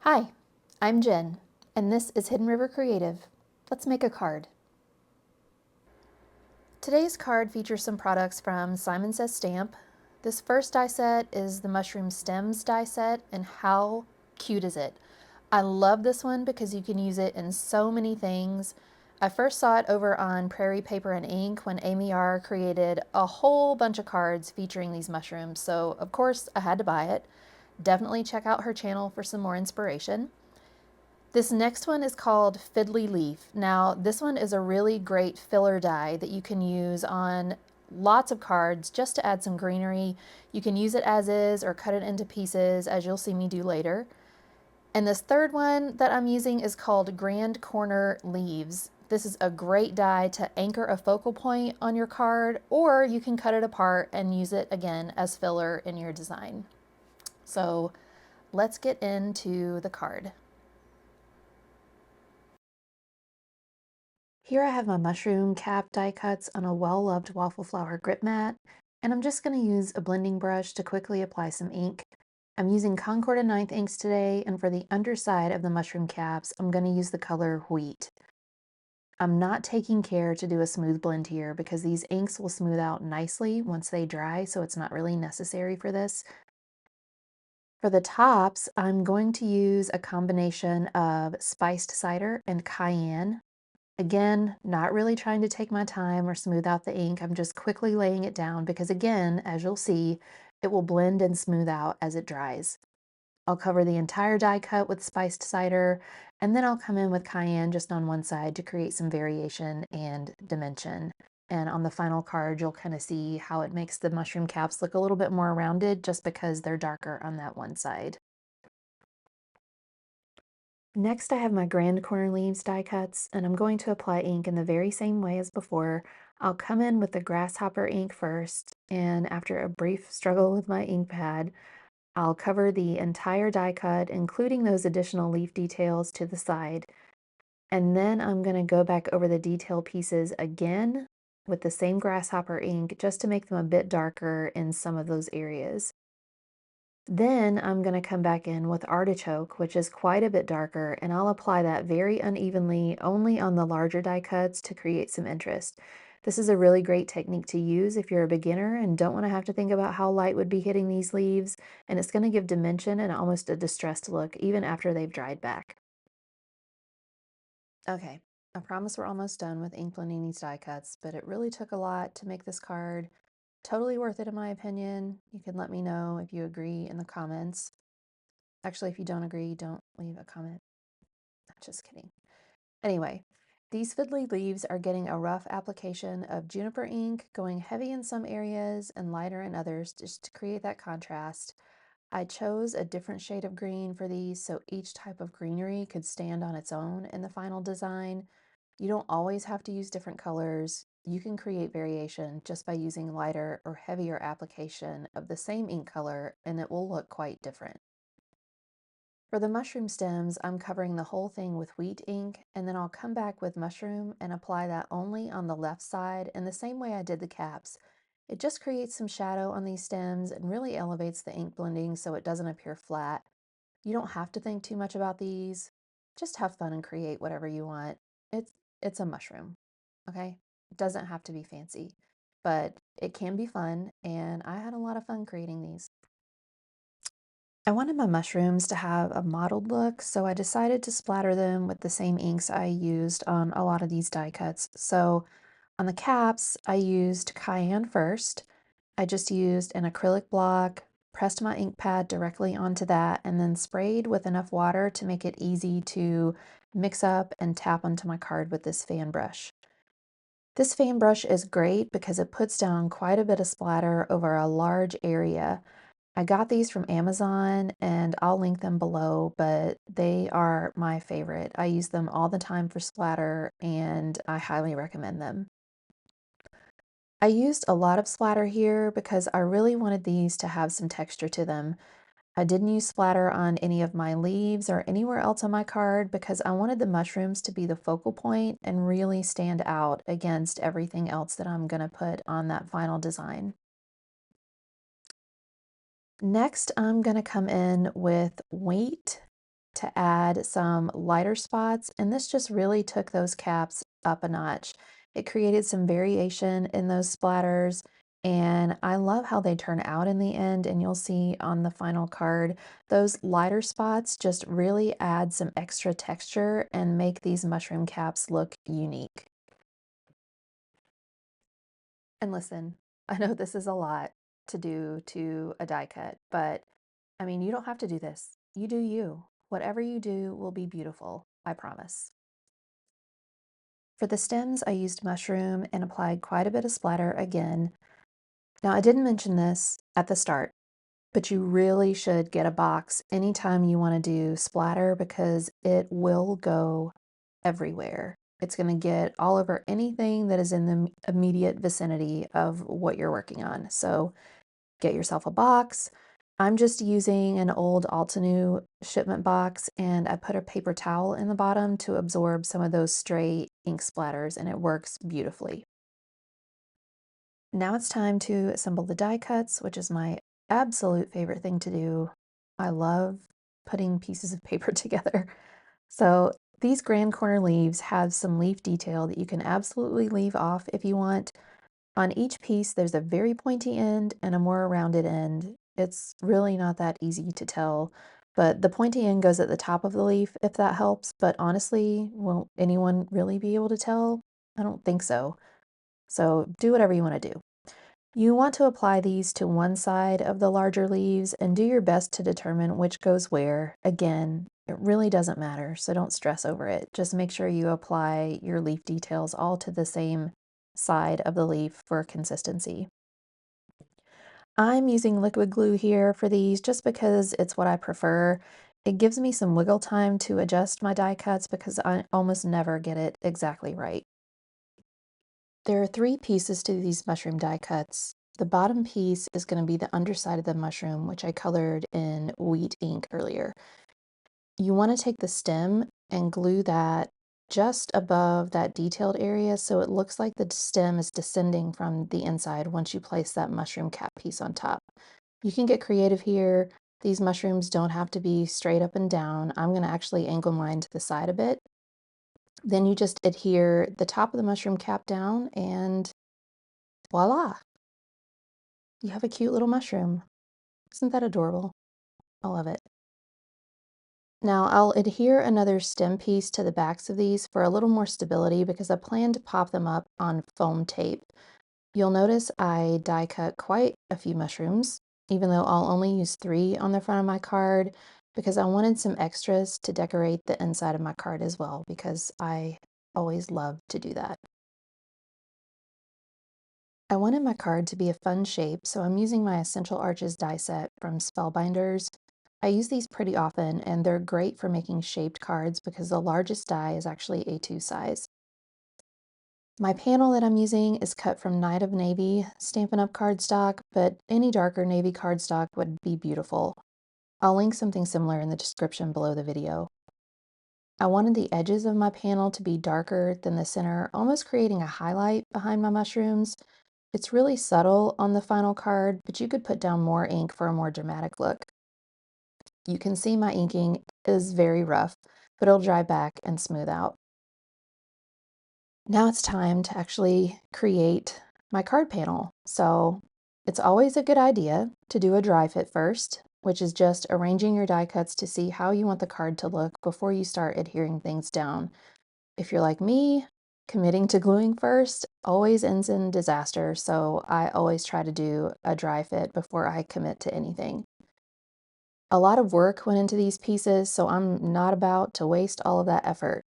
Hi, I'm Jen, and this is Hidden River Creative. Let's make a card. Today's card features some products from Simon Says Stamp. This first die set is the Mushroom Stems die set, and how cute is it? I love this one because you can use it in so many things. I first saw it over on Prairie Paper and Ink when Amy R. created a whole bunch of cards featuring these mushrooms, so of course I had to buy it. Definitely check out her channel for some more inspiration. This next one is called Fiddly Leaf. Now, this one is a really great filler die that you can use on lots of cards just to add some greenery. You can use it as is or cut it into pieces, as you'll see me do later. And this third one that I'm using is called Grand Corner Leaves. This is a great die to anchor a focal point on your card, or you can cut it apart and use it again as filler in your design. So let's get into the card. Here I have my mushroom cap die cuts on a well-loved waffle flower grip mat, and I'm just going to use a blending brush to quickly apply some ink. I'm using Concord and 9th inks today, and for the underside of the mushroom caps, I'm going to use the color Wheat. I'm not taking care to do a smooth blend here because these inks will smooth out nicely once they dry, so it's not really necessary for this. For the tops, I'm going to use a combination of spiced cider and cayenne. Again, not really trying to take my time or smooth out the ink. I'm just quickly laying it down because again, as you'll see, it will blend and smooth out as it dries. I'll cover the entire die cut with spiced cider, and then I'll come in with cayenne just on one side to create some variation and dimension. And on the final card, you'll kind of see how it makes the mushroom caps look a little bit more rounded just because they're darker on that one side. Next, I have my Grand Corner Leaves die cuts, and I'm going to apply ink in the very same way as before. I'll come in with the Grasshopper ink first, and after a brief struggle with my ink pad, I'll cover the entire die cut, including those additional leaf details to the side. And then I'm going to go back over the detail pieces again with the same Grasshopper ink just to make them a bit darker in some of those areas. Then I'm going to come back in with Artichoke, which is quite a bit darker, and I'll apply that very unevenly only on the larger die cuts to create some interest. This is a really great technique to use if you're a beginner and don't want to have to think about how light would be hitting these leaves, and it's going to give dimension and almost a distressed look even after they've dried back. Okay, I promise we're almost done with ink blending these die cuts, but it really took a lot to make this card. Totally worth it in my opinion. You can let me know if you agree in the comments. Actually, if you don't agree, don't leave a comment. Just kidding. Anyway, these fiddly leaves are getting a rough application of Juniper ink, going heavy in some areas and lighter in others just to create that contrast. I chose a different shade of green for these so each type of greenery could stand on its own in the final design. You don't always have to use different colors. You can create variation just by using lighter or heavier application of the same ink color, and it will look quite different. For the mushroom stems, I'm covering the whole thing with wheat ink, and then I'll come back with mushroom and apply that only on the left side in the same way I did the caps. It just creates some shadow on these stems and really elevates the ink blending so it doesn't appear flat. You don't have to think too much about these. Just have fun and create whatever you want. It's a mushroom, okay? It doesn't have to be fancy, but it can be fun, and I had a lot of fun creating these. I wanted my mushrooms to have a mottled look, so I decided to splatter them with the same inks I used on a lot of these die cuts. So on the caps, I used cayenne first. I just used an acrylic block, pressed my ink pad directly onto that, and then sprayed with enough water to make it easy to mix up and tap onto my card with this fan brush. This fan brush is great because it puts down quite a bit of splatter over a large area. I got these from Amazon and I'll link them below, but they are my favorite. I use them all the time for splatter and I highly recommend them. I used a lot of splatter here because I really wanted these to have some texture to them. I didn't use splatter on any of my leaves or anywhere else on my card because I wanted the mushrooms to be the focal point and really stand out against everything else that I'm going to put on that final design. Next, I'm going to come in with wheat to add some lighter spots, and this just really took those caps up a notch. It created some variation in those splatters, and I love how they turn out in the end, and you'll see on the final card, those lighter spots just really add some extra texture and make these mushroom caps look unique. And listen, I know this is a lot to do to a die cut, but I mean, you don't have to do this. You do you. Whatever you do will be beautiful, I promise. For the stems, I used mushroom and applied quite a bit of splatter again. Now, I didn't mention this at the start, but you really should get a box anytime you want to do splatter because it will go everywhere. It's going to get all over anything that is in the immediate vicinity of what you're working on. So get yourself a box. I'm just using an old Altenew shipment box, and I put a paper towel in the bottom to absorb some of those stray ink splatters, and it works beautifully. Now it's time to assemble the die cuts, which is my absolute favorite thing to do. I love putting pieces of paper together. So these grand corner leaves have some leaf detail that you can absolutely leave off if you want. On each piece, there's a very pointy end and a more rounded end. It's really not that easy to tell, but the pointy end goes at the top of the leaf, if that helps. But honestly, won't anyone really be able to tell? I don't think so. So do whatever you want to do. You want to apply these to one side of the larger leaves and do your best to determine which goes where. Again, it really doesn't matter, so don't stress over it. Just make sure you apply your leaf details all to the same side of the leaf for consistency. I'm using liquid glue here for these just because it's what I prefer. It gives me some wiggle time to adjust my die cuts because I almost never get it exactly right. There are three pieces to these mushroom die cuts. The bottom piece is going to be the underside of the mushroom, which I colored in wheat ink earlier. You want to take the stem and glue that just above that detailed area so it looks like the stem is descending from the inside once you place that mushroom cap piece on top. You can get creative here. These mushrooms don't have to be straight up and down. I'm going to actually angle mine to the side a bit. Then you just adhere the top of the mushroom cap down and voila, you have a cute little mushroom. Isn't that adorable? I love it. Now I'll adhere another stem piece to the backs of these for a little more stability because I plan to pop them up on foam tape. You'll notice I die cut quite a few mushrooms, even though I'll only use 3 on the front of my card because I wanted some extras to decorate the inside of my card as well because I always love to do that. I wanted my card to be a fun shape, so I'm using my Essential Arches die set from Spellbinders. I use these pretty often, and they're great for making shaped cards because the largest die is actually A2 size. My panel that I'm using is cut from Night of Navy Stampin' Up! Cardstock, but any darker navy cardstock would be beautiful. I'll link something similar in the description below the video. I wanted the edges of my panel to be darker than the center, almost creating a highlight behind my mushrooms. It's really subtle on the final card, but you could put down more ink for a more dramatic look. You can see my inking is very rough, but it'll dry back and smooth out. Now it's time to actually create my card panel. So it's always a good idea to do a dry fit first, which is just arranging your die cuts to see how you want the card to look before you start adhering things down. If you're like me, committing to gluing first always ends in disaster, so I always try to do a dry fit before I commit to anything. A lot of work went into these pieces, so I'm not about to waste all of that effort.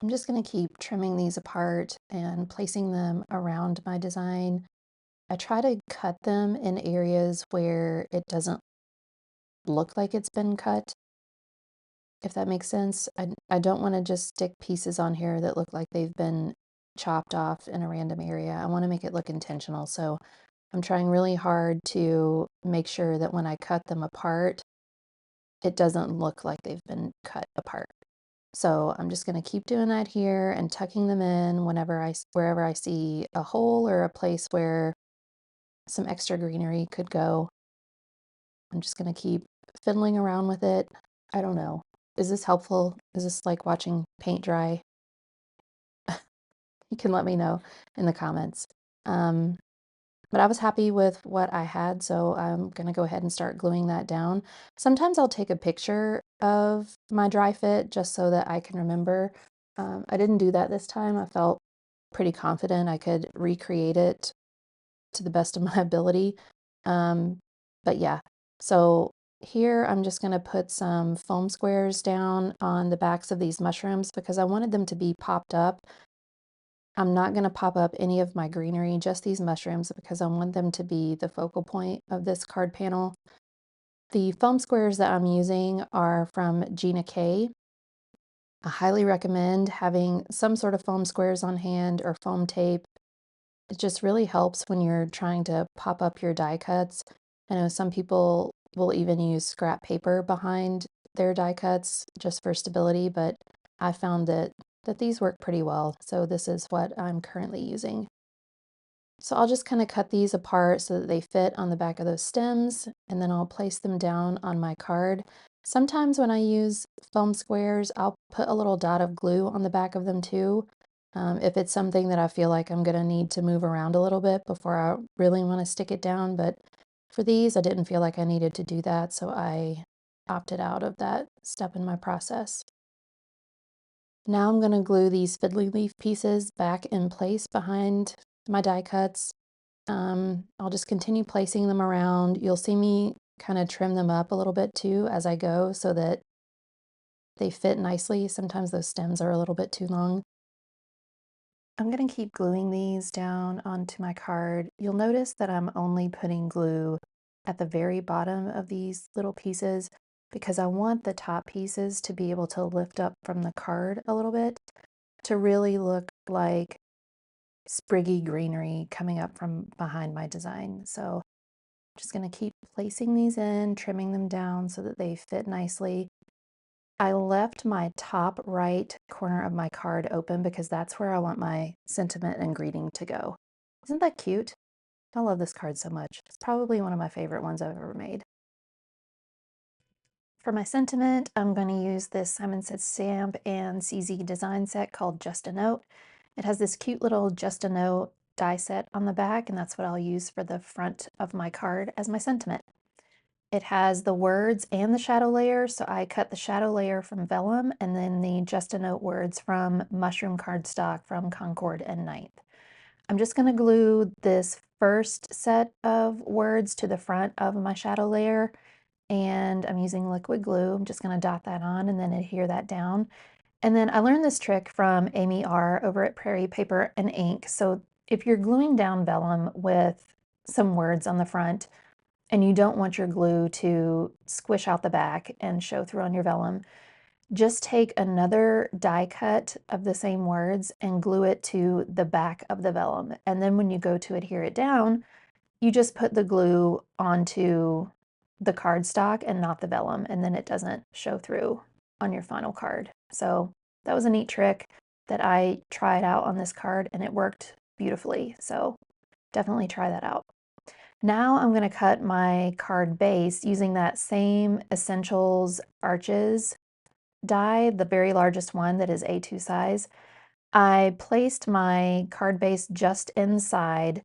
I'm just going to keep trimming these apart and placing them around my design. I try to cut them in areas where it doesn't look like it's been cut, if that makes sense. I don't want to just stick pieces on here that look like they've been chopped off in a random area. I want to make it look intentional, so I'm trying really hard to make sure that when I cut them apart, it doesn't look like they've been cut apart. So I'm just going to keep doing that here and tucking them in wherever I see a hole or a place where some extra greenery could go. I'm just going to keep fiddling around with it. I don't know. Is this helpful? Is this like watching paint dry? You can let me know in the comments. Um, but I was happy with what I had, so I'm gonna go ahead and start gluing that down. Sometimes I'll take a picture of my dry fit just so that I can remember. I didn't do that this time. I felt pretty confident I could recreate it to the best of my ability. Um, but yeah, so here I'm just going to put some foam squares down on the backs of these mushrooms because I wanted them to be popped up. I'm not going to pop up any of my greenery, just these mushrooms, because I want them to be the focal point of this card panel. The foam squares that I'm using are from Gina K. I highly recommend having some sort of foam squares on hand or foam tape. It just really helps when you're trying to pop up your die cuts. I know some people will even use scrap paper behind their die cuts just for stability, but I found that these work pretty well. So this is what I'm currently using. So I'll just kind of cut these apart so that they fit on the back of those stems, and then I'll place them down on my card. Sometimes when I use foam squares, I'll put a little dot of glue on the back of them too. If it's something that I feel like I'm gonna need to move around a little bit before I really want to stick it down, but for these, I didn't feel like I needed to do that, so I opted out of that step in my process. Now I'm going to glue these fiddly leaf pieces back in place behind my die cuts. I'll just continue placing them around. You'll see me kind of trim them up a little bit too as I go so that they fit nicely. Sometimes those stems are a little bit too long. I'm going to keep gluing these down onto my card. You'll notice that I'm only putting glue at the very bottom of these little pieces because I want the top pieces to be able to lift up from the card a little bit to really look like spriggy greenery coming up from behind my design. So I'm just going to keep placing these in, trimming them down so that they fit nicely. I left my top right corner of my card open because that's where I want my sentiment and greeting to go. Isn't that cute? I love this card so much. It's probably one of my favorite ones I've ever made. For my sentiment, I'm going to use this Simon Says Stamp and CZ design set called Just a Note. It has this cute little Just a Note die set on the back, and that's what I'll use for the front of my card as my sentiment. It has the words and the shadow layer, so I cut the shadow layer from Vellum and then the Just a Note words from Mushroom Cardstock from Concord and Ninth. I'm just going to glue this first set of words to the front of my shadow layer, and I'm using liquid glue. I'm just going to dot that on and then adhere that down. And then I learned this trick from Amy R. over at Prairie Paper and Ink. So if you're gluing down vellum with some words on the front and you don't want your glue to squish out the back and show through on your vellum, just take another die cut of the same words and glue it to the back of the vellum. And then when you go to adhere it down, you just put the glue onto the cardstock and not the vellum, and then it doesn't show through on your final card. So that was a neat trick that I tried out on this card and it worked beautifully. So definitely try that out. Now I'm going to cut my card base using that same Essentials Arches die, the very largest one that is A2 size. I placed my card base just inside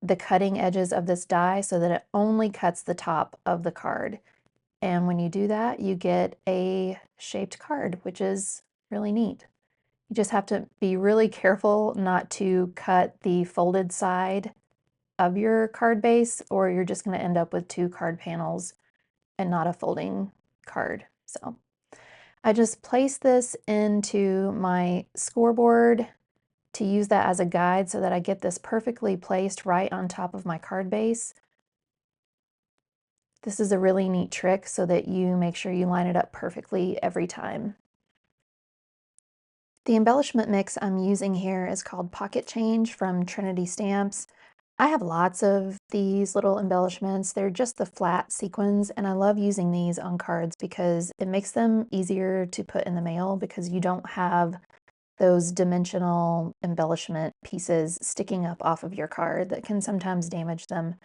the cutting edges of this die so that it only cuts the top of the card. And when you do that, you get a shaped card, which is really neat. You just have to be really careful not to cut the folded side of your card base, or you're just going to end up with two card panels and not a folding card. So I just place this into my scoreboard to use that as a guide so that I get this perfectly placed right on top of my card base. This is a really neat trick so that you make sure you line it up perfectly every time. The embellishment mix I'm using here is called Pocket Change from Trinity Stamps. I have lots of these little embellishments. They're just the flat sequins, and I love using these on cards because it makes them easier to put in the mail because you don't have those dimensional embellishment pieces sticking up off of your card that can sometimes damage them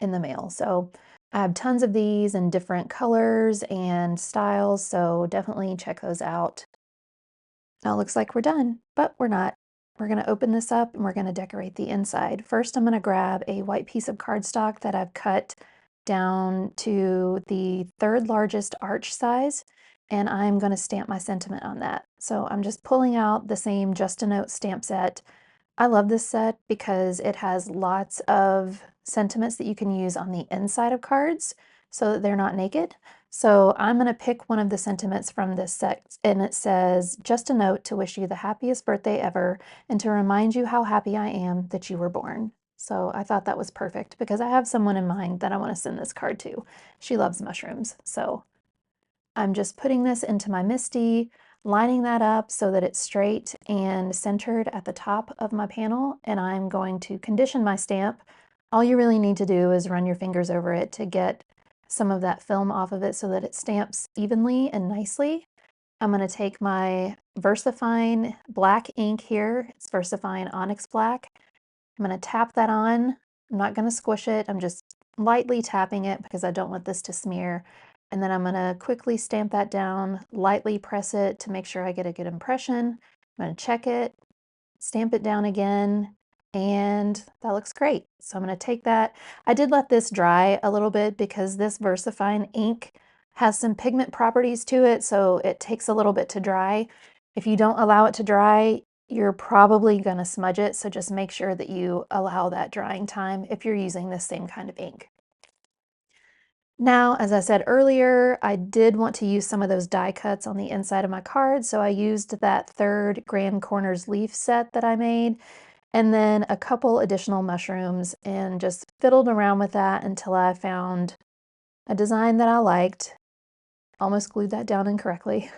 in the mail. So I have tons of these in different colors and styles, so definitely check those out. Now it looks like we're done, but we're not. We're going to open this up and we're going to decorate the inside. First, I'm going to grab a white piece of cardstock that I've cut down to the third largest arch size, and I'm going to stamp my sentiment on that. So I'm just pulling out the same Just a Note stamp set. I love this set because it has lots of sentiments that you can use on the inside of cards so that they're not naked. So I'm going to pick one of the sentiments from this set, and it says, "Just a note to wish you the happiest birthday ever and to remind you how happy I am that you were born." So I thought that was perfect because I have someone in mind that I want to send this card to. She loves mushrooms. So I'm just putting this into my MISTI, lining that up so that it's straight and centered at the top of my panel, and I'm going to condition my stamp. All you really need to do is run your fingers over it to get some of that film off of it so that it stamps evenly and nicely. I'm going to take my Versafine black ink here. It's Versafine Onyx Black. I'm going to tap that on. I'm not going to squish it. I'm just lightly tapping it because I don't want this to smear. And then I'm going to quickly stamp that down, lightly press it to make sure I get a good impression. I'm going to check it, stamp it down again, and that looks great. So I'm going to take that. I did let this dry a little bit because this Versafine ink has some pigment properties to it, so it takes a little bit to dry. If you don't allow it to dry, you're probably going to smudge it, so just make sure that you allow that drying time if you're using the same kind of ink. Now, as I said earlier, I did want to use some of those die cuts on the inside of my card, so I used that third Grand Corners leaf set that I made, and then a couple additional mushrooms, and just fiddled around with that until I found a design that I liked. Almost glued that down incorrectly.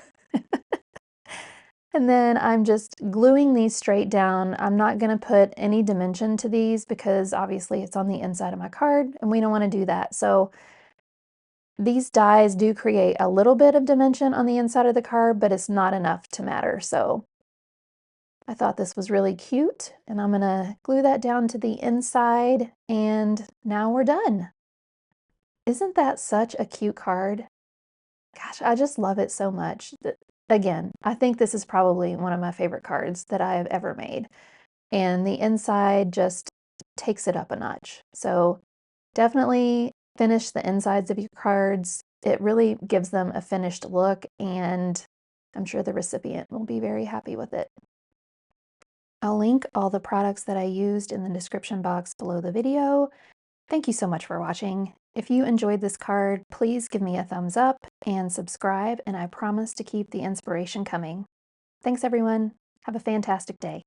And then I'm just gluing these straight down. I'm not going to put any dimension to these because obviously it's on the inside of my card and we don't want to do that. So these dies do create a little bit of dimension on the inside of the card, but it's not enough to matter. So I thought this was really cute, and I'm going to glue that down to the inside, and now we're done. Isn't that such a cute card? Gosh, I just love it so much. Again, I think this is probably one of my favorite cards that I have ever made. And the inside just takes it up a notch. So definitely finish the insides of your cards. It really gives them a finished look, and I'm sure the recipient will be very happy with it. I'll link all the products that I used in the description box below the video. Thank you so much for watching. If you enjoyed this card, please give me a thumbs up and subscribe, and I promise to keep the inspiration coming. Thanks everyone. Have a fantastic day.